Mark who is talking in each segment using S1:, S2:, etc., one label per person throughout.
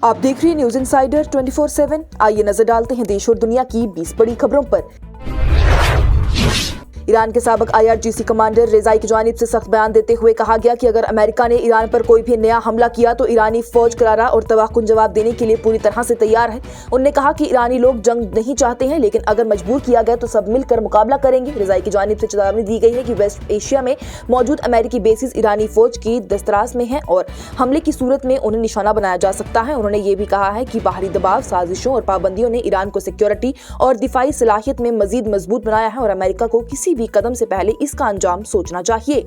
S1: आप देख रहे हैं न्यूज इंसाइडर 24/7। आइए नजर डालते हैं देश और दुनिया की 20 बड़ी खबरों पर। ईरान के साबिक IRGC कमांडर रेजाई की जानिब से सख्त बयान देते हुए कहा गया कि अगर अमेरिका ने ईरान पर कोई भी नया हमला किया तो ईरानी फौज करारा और तबाहकुन जवाब देने के लिए पूरी तरह से तैयार है। उन्होंने कहा कि ईरानी लोग जंग नहीं चाहते हैं, लेकिन अगर मजबूर किया गया तो सब मिलकर मुकाबला करेंगे। रेजाई की जानिब से चेतावनी दी गई है कि वेस्ट एशिया में मौजूद अमेरिकी बेसिस ईरानी फौज की दस्तराज में है और हमले की सूरत में उन्हें निशाना बनाया जा सकता है। उन्होंने ये भी कहा है कि बाहरी दबाव, साजिशों और पाबंदियों ने ईरान को सिक्योरिटी और दिफाई सलाहियत में मजीद मजबूत बनाया है और अमेरिका को किसी भी कदम से पहले इसका अंजाम सोचना चाहिए।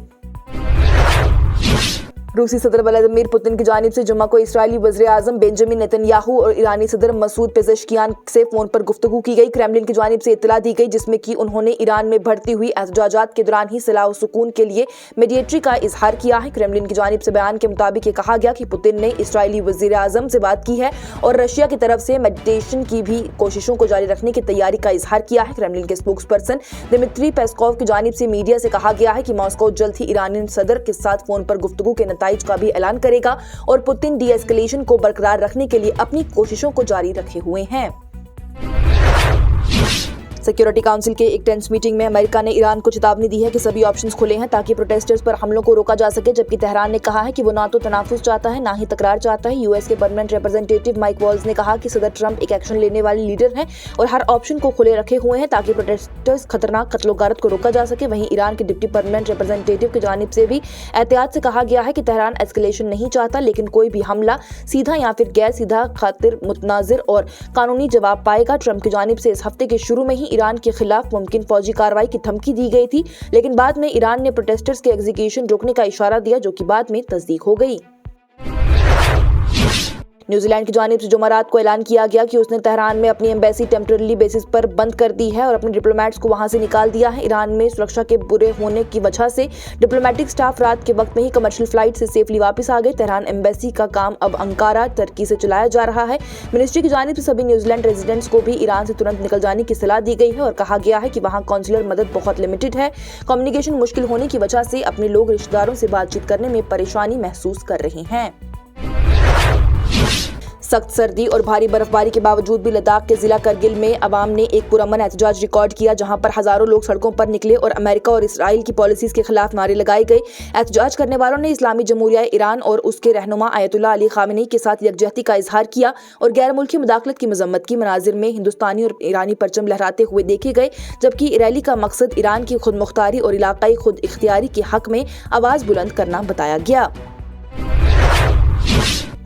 S1: रूसी सदर व्लादिमीर पुतिन की जानिब से जुम्मा को इस्राएली वज़ीर-ए-आज़म बेंजामिन नेतन्याहू और ईरानी सदर मसूद पेज़ेश्कियान से फोन पर गुफ्तगू की गई। क्रेमलिन की जानिब से इत्तला दी गई जिसमें कि उन्होंने ईरान में बढ़ती हुई एहतजाजात के दौरान ही सलाह और सुकून के लिए मीडिएटरी का इजहार किया है। क्रेमलिन की जानिब से बयान के मुताबिक ये कहा गया कि पुतिन ने इस्राएली वज़ीर-ए-आज़म से बात की है और रशिया की तरफ से मेडिटेशन की भी कोशिशों को जारी रखने की तैयारी का इजहार किया है। क्रेमलिन के स्पोक्सपर्सन दिमित्री पेस्कोव की जानिब से मीडिया से कहा गया है कि मॉस्को जल्द ही ईरानी सदर के साथ फोन पर गुफ्तगू के नताइज का भी ऐलान करेगा और पुतिन डी एस्केलेशन को बरकरार रखने के लिए अपनी कोशिशों को जारी रखे हुए हैं। सिक्योरिटी काउंसिल के एक टेंस मीटिंग में अमेरिका ने ईरान को चेतावनी दी है कि सभी ऑप्शंस खुले हैं ताकि प्रोटेस्टर्स पर हमलों को रोका जा सके, जबकि तेहरान ने कहा है कि वो ना तो तनाफुस चाहता है ना ही तकरार चाहता है। यूएस के परमानेंट रिप्रेजेंटेटिव माइक वॉल्स ने कहा कि सदर ट्रंप एक एक्शन लेने वाले लीडर हैं और हर ऑप्शन को खुले रखे हुए हैं ताकि प्रोटेस्टर्स खतरनाक कत्लो-गारत को रोका जा सके। वहीं ईरान के डिप्टी परमानेंट रिप्रेजेंटेटिव की जानिब से भी एहतियात से कहा गया है कि तेहरान एस्केलेशन नहीं चाहता, लेकिन कोई भी हमला सीधा या फिर गैर सीधा खातिर मुतनाजिर और कानूनी जवाब पाएगा। ट्रंप की जानिब से इस हफ्ते के शुरू में ही ईरान के खिलाफ मुमकिन फौजी कार्रवाई की धमकी दी गई थी, लेकिन बाद में ईरान ने प्रोटेस्टर्स के एग्जीक्यूशन रोकने का इशारा दिया, जो कि बाद में तस्दीक हो गई। न्यूजीलैंड की जानिब से जुमेरात को ऐलान किया गया कि उसने तेहरान में अपनी एम्बेसी टेम्पररी बेसिस पर बंद कर दी है और अपने डिप्लोमेट्स को वहां से निकाल दिया है। ईरान में सुरक्षा के बुरे होने की वजह से डिप्लोमेटिक स्टाफ रात के वक्त में ही कमर्शियल फ्लाइट से सेफली वापस आ गए। तेहरान एम्बेसी का काम अब अंकारा, तुर्की से चलाया जा रहा है। मिनिस्ट्री की जानिब से सभी न्यूजीलैंड रेजिडेंट्स को भी ईरान से तुरंत निकल जाने की सलाह दी गई है और कहा गया है कि वहाँ कॉन्सुलर मदद बहुत लिमिटेड है। कम्युनिकेशन मुश्किल होने की वजह से अपने लोग रिश्तेदारों से बातचीत करने में परेशानी महसूस कर रहे हैं। सख्त सर्दी और भारी बर्फबारी के बावजूद भी लद्दाख के जिला करगिल में अवाम ने एक पुरअमन एहतजाज रिकॉर्ड किया, जहां पर हजारों लोग सड़कों पर निकले और अमेरिका और इसराइल की पॉलिसीज के खिलाफ नारे लगाए गए। एहतजाज करने वालों ने इस्लामी जमहूरिया ईरान और उसके रहनुमा आयतुल्लाह अली खामेनी के साथ यकजहती का इजहार किया और गैर मुल्की मुदाखलत की मजम्मत की। मनाजिर में हिंदुस्तानी और ईरानी परचम लहराते हुए देखे गए, जबकि रैली का मकसद ईरान की खुद मुख्तारी और इलाकाई खुद इख्तियारी के हक में आवाज बुलंद करना बताया गया।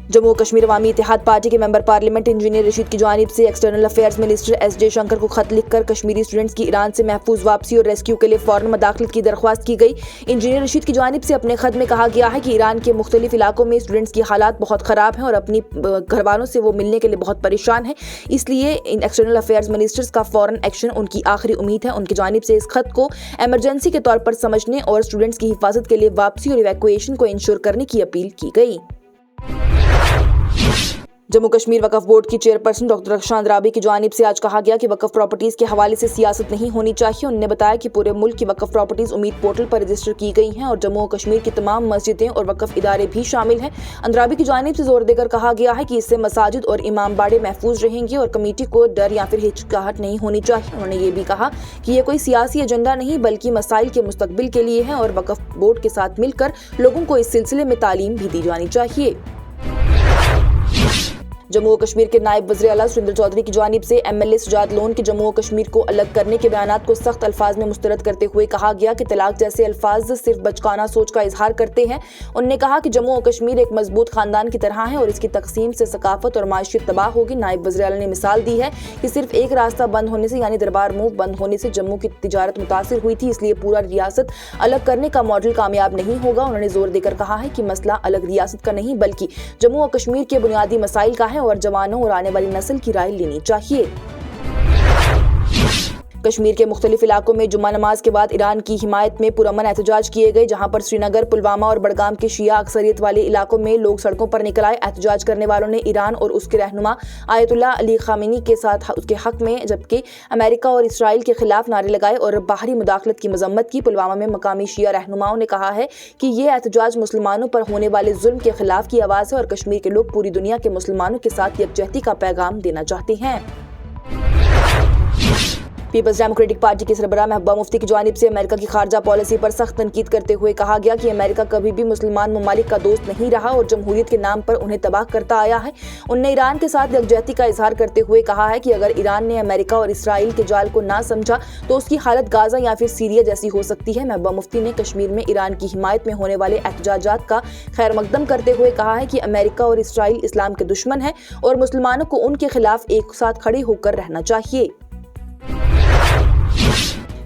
S1: जम्मू कश्मीर अवामी इत्तेहाद पार्टी के मेंबर पार्लियामेंट इंजीनियर रशीद की जानिब से external affairs minister S Jaishankar को खत लिखकर कश्मीरी स्टूडेंट्स की ईरान से महफूज वापसी और रेस्क्यू के लिए फौरन मदाखलत की दरख्वास्त की गई। इंजीनियर रशीद की जानिब से अपने खत में कहा गया है कि ईरान के मुख्तलिफ इलाकों में स्टूडेंट्स की हालात बहुत ख़राब हैं और अपनी घरवालों से वो मिलने के लिए बहुत परेशान है, इसलिए इन एक्सटर्नल अफेयर्स मिनिस्टर्स का फौरन एक्शन उनकी आखिरी उम्मीद है। उनकी जानिब से इस खत को एमरजेंसी के तौर पर समझने और स्टूडेंट्स की हिफाजत के लिए वापसी और इवैक्यूएशन को इंश्योर करने की अपील की गई। जम्मू कश्मीर वक्फ बोर्ड की चेयरपर्सन डॉक्टर रक्षा अंद्राबी की जानिब से आज कहा गया कि वक्फ प्रॉपर्टीज के हवाले से सियासत नहीं होनी चाहिए। उन्होंने बताया कि पूरे मुल्क की वक्फ प्रॉपर्टीज उम्मीद पोर्टल पर रजिस्टर की गई हैं और जम्मू और कश्मीर की तमाम मस्जिदें और वक्फ इदारे भी शामिल हैं। अंद्राबी की जानिब से जोर देकर कहा गया है कि इससे मसाजिद और इमाम बाड़े महफूज रहेंगे और कमेटी को डर या फिर हिचकिचाहट नहीं होनी चाहिए। उन्होंने ये भी कहा कि ये कोई सियासी एजेंडा नहीं बल्कि मसाइल के मुस्तकबिल के लिए है और वक्फ बोर्ड के साथ मिलकर लोगों को इस सिलसिले में तालीम भी दी जानी चाहिए। जम्मू और कश्मीर के नायब वज़ीर आला सुरेंद्र चौधरी की जानिब से MLA सुजात लोन के जम्मू और कश्मीर को अलग करने के बयानात को सख्त अल्फाज में मुस्तरद करते हुए कहा गया कि तलाक जैसे अल्फाज सिर्फ बचकाना सोच का इजहार करते हैं। उन्होंने कहा कि जम्मू और कश्मीर एक मजबूत खानदान की तरह है और इसकी तकसीम से सकाफत और माशियत तबाह होगी। नायब वज़ीर आला ने मिसाल दी है कि सिर्फ एक रास्ता बंद होने से यानी दरबार मूव बंद होने से जम्मू की तिजारत मुतासिर हुई थी, इसलिए पूरा रियासत अलग करने का मॉडल कामयाब नहीं होगा। उन्होंने जोर देकर कहा है कि मसला अलग रियासत का नहीं बल्कि जम्मू और कश्मीर के बुनियादी मसाइल का है और जवानों और आने वाली नस्ल की राय लेनी चाहिए। कश्मीर के मुख्तलिफ इलाकों में जुम्मा नमाज के बाद ईरान की हिमायत में पुरअमन एहतजाज किए गए, जहां पर श्रीनगर, पुलवामा और बडगाम के शिया अक्सरियत वाले इलाकों में लोग सड़कों पर निकल आए। एहतजाज करने वालों ने ईरान और उसके रहनुमा आयतुल्लाह अली खामेनी के साथ उसके हक में, जबकि अमेरिका और इसराइल के खिलाफ नारे लगाए और बाहरी मुदाखलत की मजम्मत की। पुलवामा में मकामी शिया रहनुमाओं ने कहा है कि ये एहतजाज मुसलमानों पर होने वाले जुल्म के खिलाफ की आवाज़ है और कश्मीर के लोग पूरी दुनिया के मुसलमानों के साथ यकजहती का पैगाम देना चाहते हैं। पीपल्स डेमोक्रेटिक पार्टी के सरबराह महबूबा मुफ्ती की जानिब से अमेरिका की खारजा पॉलिसी पर सख्त तनकीद करते हुए कहा गया कि अमेरिका कभी भी मुसलमान ममालिक का दोस्त नहीं रहा और जमहूरियत के नाम पर उन्हें तबाह करता आया है। उन्होंने ईरान के साथ यकजहती का इजहार करते हुए कहा है कि अगर ईरान ने अमेरिका और इसराइल के जाल को ना समझा तो उसकी हालत गाजा या फिर सीरिया जैसी हो सकती है। महबूबा मुफ्ती ने कश्मीर में ईरान की हिमायत में होने वाले एहतजाजात का खैर मकदम करते हुए कहा है कि अमेरिका और इसराइल इस्लाम के दुश्मन हैं और मुसलमानों को उनके खिलाफ एक साथ खड़े होकर रहना चाहिए।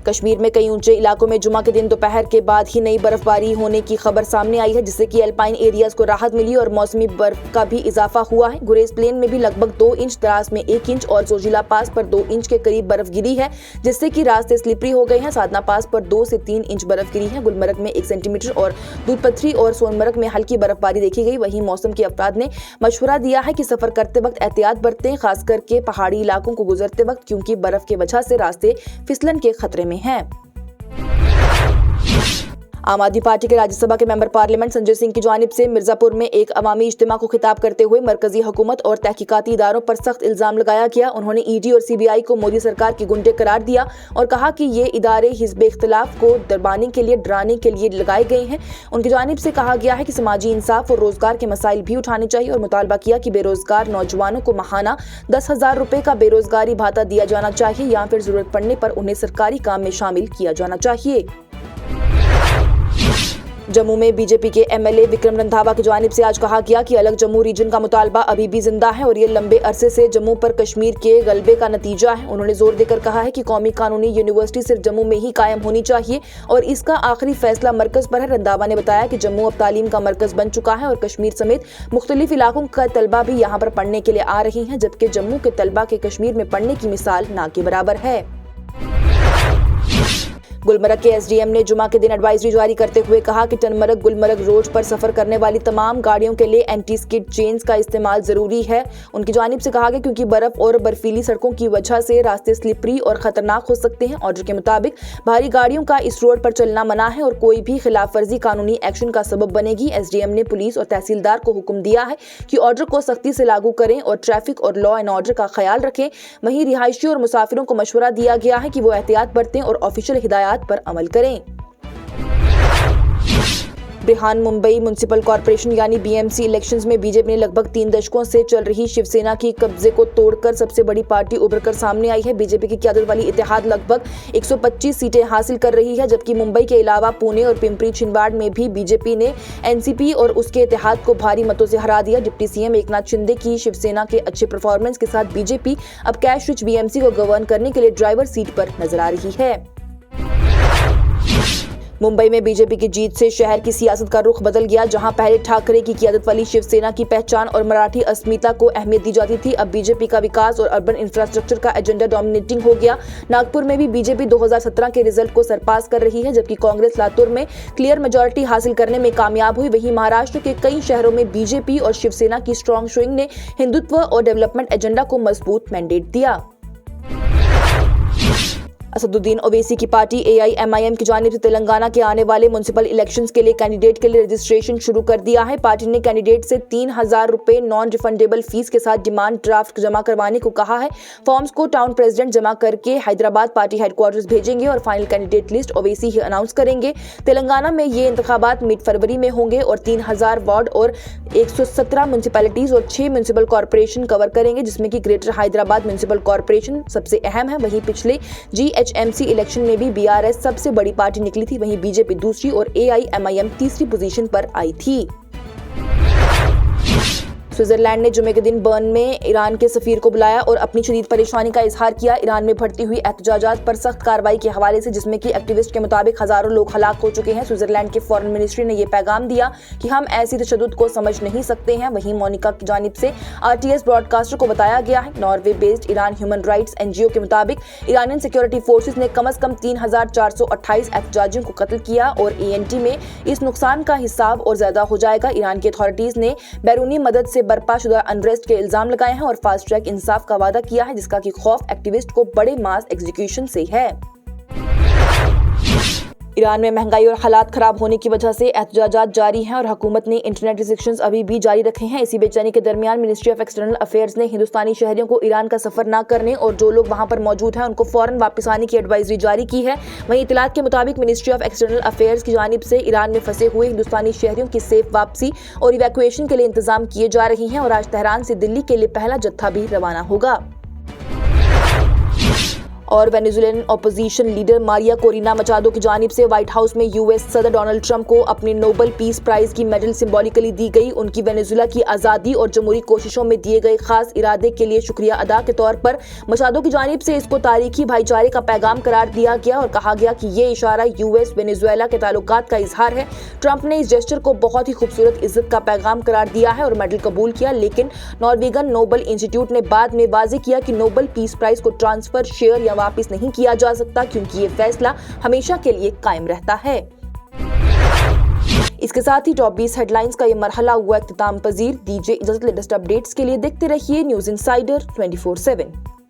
S1: कश्मीर में कई ऊंचे इलाकों में जुमा के दिन दोपहर के बाद ही नई बर्फबारी होने की खबर सामने आई है, जिससे कि एल्पाइन एरियाज को राहत मिली और मौसमी बर्फ का भी इजाफा हुआ है। गुरेज प्लेन में भी लगभग 2 इंच, द्रास में 1 इंच और जोजिला पास पर 2 इंच के करीब बर्फ गिरी है, जिससे कि रास्ते स्लिपरी हो गए हैं। साधना पास पर 2 से 3 इंच बर्फ गिरी है। गुलमर्ग में 1 सेंटीमीटर और दूधपथरी और सोनमर्ग में हल्की बर्फबारी देखी गई। वहीं मौसम के अफराद ने मशवरा दिया है कि सफर करते वक्त एहतियात बरतें, खास करके पहाड़ी इलाकों को गुजरते वक्त, क्योंकि बर्फ की वजह से रास्ते फिसलन के खतरे में हैं। आम आदमी पार्टी के राज्यसभा के मेंबर पार्लियामेंट संजय सिंह की जानिब से मिर्जापुर में एक अवामी इज्तिमा को खिताब करते हुए मरकजी हुकूमत और तहकीकाती इदारों पर सख्त इल्जाम लगाया गया। उन्होंने ईडी और सीबीआई को मोदी सरकार की गुंडे करार दिया और कहा कि ये इदारे हिज़्ब इख्तिलाफ को दरबाने के लिए, डराने के लिए लगाए गए हैं। उनकी जानिब से कहा गया है कि समाजी इंसाफ और रोजगार के मसाइल भी उठाने चाहिए और मुतालबा किया कि बेरोजगार नौजवानों को माहाना 10,000 रुपए का बेरोजगारी भत्ता दिया जाना चाहिए या फिर जरूरत पड़ने पर उन्हें सरकारी काम में शामिल किया जाना चाहिए। जम्मू में बीजेपी के एमएलए विक्रम रंधावा की जानिब से आज कहा गया कि अलग जम्मू रीजन का मुतालबा अभी भी जिंदा है और ये लंबे अरसे से जम्मू पर कश्मीर के गलबे का नतीजा है। उन्होंने जोर देकर कहा है कि कौमी कानूनी यूनिवर्सिटी सिर्फ जम्मू में ही कायम होनी चाहिए और इसका आखिरी फैसला मरकज पर है। रंधावा ने बताया कि जम्मू अब तालीम का मरकज बन चुका है और कश्मीर समेत मुख्तलिफ इलाकों का तलबा भी यहाँ पर पढ़ने के लिए आ रही हैं, जबकि जम्मू के तलबा के कश्मीर में पढ़ने की मिसाल ना के बराबर है। गुलमर्ग के एसडीएम ने जुमा के दिन एडवाइजरी जारी करते हुए कहा कि टनमर्ग गुलमर्ग रोड पर सफर करने वाली तमाम गाड़ियों के लिए एंटी स्किड चेन्स का इस्तेमाल जरूरी है। उनकी जानिब से कहा गया क्योंकि बर्फ और बर्फीली सड़कों की वजह से रास्ते स्लिपरी और खतरनाक हो सकते हैं। ऑर्डर के मुताबिक भारी गाड़ियों का इस रोड पर चलना मना है और कोई भी खिलाफ वर्जी कानूनी एक्शन का सबब बनेगी। एसडीएम ने पुलिस और तहसीलदार को हुक्म दिया है कि ऑर्डर को सख्ती से लागू करें और ट्रैफिक और लॉ एंड ऑर्डर का ख्याल रखें। वहीं रिहायशी और मुसाफिरों को मशवरा दिया गया है कि वो एहतियात बरतें और ऑफिशियल हिदायत पर अमल करें। बिहान मुंबई म्युनिसिपल कॉर्पोरेशन यानी बीएमसी इलेक्शंस में बीजेपी ने लगभग 3 दशकों से चल रही शिवसेना की कब्जे को तोड़कर सबसे बड़ी पार्टी उभरकर सामने आई है। बीजेपी की क़यादत वाली इत्तेहाद लगभग 125 सीटें हासिल कर रही है, जबकि मुंबई के अलावा पुणे और पिंपरी चिंदवाड़ में भी बीजेपी ने एनसीपी और उसके इत्तेहाद को भारी मतों से हरा दिया। डिप्टी सीएम एकनाथ शिंदे की शिवसेना के अच्छे परफॉर्मेंस के साथ बीजेपी अब कैश रिच बीएमसी को गवर्न करने के लिए ड्राइवर सीट पर नजर आ रही है। मुंबई में बीजेपी की जीत से शहर की सियासत का रुख बदल गया। जहां पहले ठाकरे की क़यादत वाली शिवसेना की पहचान और मराठी अस्मिता को अहमियत दी जाती थी, अब बीजेपी का विकास और अर्बन इंफ्रास्ट्रक्चर का एजेंडा डोमिनेटिंग हो गया। नागपुर में भी बीजेपी 2017 के रिजल्ट को सरपास कर रही है, जबकि कांग्रेस लातूर में क्लियर मेजॉरिटी हासिल करने में कामयाब हुई। वहीं महाराष्ट्र के कई शहरों में बीजेपी और शिवसेना की स्ट्रॉन्ग शोइंग ने हिंदुत्व और डेवलपमेंट एजेंडा को मजबूत मैंडेट दिया। असदुद्दीन ओवैसी की पार्टी एआईएमआईएम की जानिब से तेलंगाना के आने वाले म्युनिसिपल इलेक्शंस के लिए कैंडिडेट के लिए रजिस्ट्रेशन शुरू कर दिया है। पार्टी ने कैंडिडेट से 3,000 रुपए नॉन रिफंडेबल फीस के साथ डिमांड ड्राफ्ट जमा करवाने को कहा है। फॉर्म्स को टाउन प्रेसिडेंट जमा करके हैदराबाद पार्टी हेडक्वार्टर्स भेजेंगे और फाइनल कैंडिडेट लिस्ट ओवैसी ही अनाउंस करेंगे। तेलंगाना में ये इंतखाबात मिड फरवरी में होंगे और 3,000 वार्ड और 117 म्युनिसिपैलिटीज और 6 म्युनिसिपल कॉर्पोरेशन कवर करेंगे, जिसमें कि ग्रेटर हैदराबाद म्युनिसिपल कॉर्पोरेशन सबसे अहम है। वहीं पिछले जीएचएमसी इलेक्शन में भी बीआरएस सबसे बड़ी पार्टी निकली थी, वहीं बीजेपी दूसरी और एआईएमआईएम तीसरी पोजीशन पर आई थी। स्विट्जरलैंड ने जुमे के दिन बर्न में ईरान के सफीर को बुलाया और अपनी शदीद परेशानी का इजहार किया। ईरान में बढ़ती हुई एहतजाजात पर सख्त कार्रवाई के हवाले से, जिसमें कि एक्टिविस्ट के मुताबिक हजारों लोग हलाक हो चुके हैं। स्विट्जरलैंड के फॉरेन मिनिस्ट्री ने यह पैगाम दिया कि हम ऐसी तशद्दुद को समझ नहीं सकते हैं। वहीं मोनिका की जानिब से RTS ब्रॉडकास्टर को बताया गया है, Norway based Iran human rights NGO के मुताबिक ईरानियन सिक्योरिटी फोर्सेज ने कम से कम 3428 एहतजाजियों को कत्ल किया और ANT में इस नुकसान का हिसाब और ज्यादा हो जाएगा। ईरान की अथॉरिटीज ने बैरूनी मदद से बर्पा शुदा अनरेस्ट के इल्जाम लगाए हैं और फास्ट ट्रैक इंसाफ का वादा किया है, जिसका कि खौफ एक्टिविस्ट को बड़े मास एग्जीक्यूशन से है। ईरान में महंगाई और हालात खराब होने की वजह से एहतजाजात जारी हैं और हुकूमत ने इंटरनेट रिस्ट्रिक्शंस अभी भी जारी रखे हैं। इसी बेचैनी के दरमियान मिनिस्ट्री ऑफ एक्सटर्नल अफेयर्स ने हिंदुस्तानी शहरियों को ईरान का सफर न करने और जो लोग वहां पर मौजूद हैं उनको फौरन वापस आने की एडवाइजरी जारी की है। वहीं इतलात के मुताबिक मिनिस्ट्री ऑफ एक्सटर्नल अफेयर्स की जानिब से ईरान में फंसे हुए हिंदुस्तानी शहरियों की सेफ वापसी और इवैक्यूएशन के लिए इंतजाम किए जा रहे हैं और आज तेहरान से दिल्ली के लिए पहला जत्था भी रवाना होगा। और Venezuelan opposition leader Maria Corina Machado की जानिब से व्हाइट हाउस में US सदर डोनाल्ड ट्रंप को अपने नोबेल पीस प्राइज की मेडल सिंबॉलिकली दी गई। उनकी वेनेजुएला की आज़ादी और जमहूरी कोशिशों में दिए गए खास इरादे के लिए शुक्रिया अदा के तौर पर मचाडो की जानिब से इसको तारीखी भाईचारे का पैगाम करार दिया गया और कहा गया कि ये इशारा US वेनेजुएला के ताल्लुकात का इजहार है। ट्रंप ने इस जेस्चर को बहुत ही खूबसूरत इज्जत का पैगाम करार दिया है और मेडल कबूल किया, लेकिन नॉर्वेगन नोबेल इंस्टीट्यूट ने बाद में वाजे किया कि नोबेल पीस प्राइज को ट्रांसफर, शेयर या वापस नहीं किया जा सकता, क्योंकि ये फैसला हमेशा के लिए कायम रहता है। इसके साथ ही टॉप 20 हेडलाइंस का ये मरहला हुआ इख्तिताम पजीर। दीजिए इजाजत, लेटेस्ट अपडेट्स के लिए देखते रहिए न्यूज़ इनसाइडर 24/7।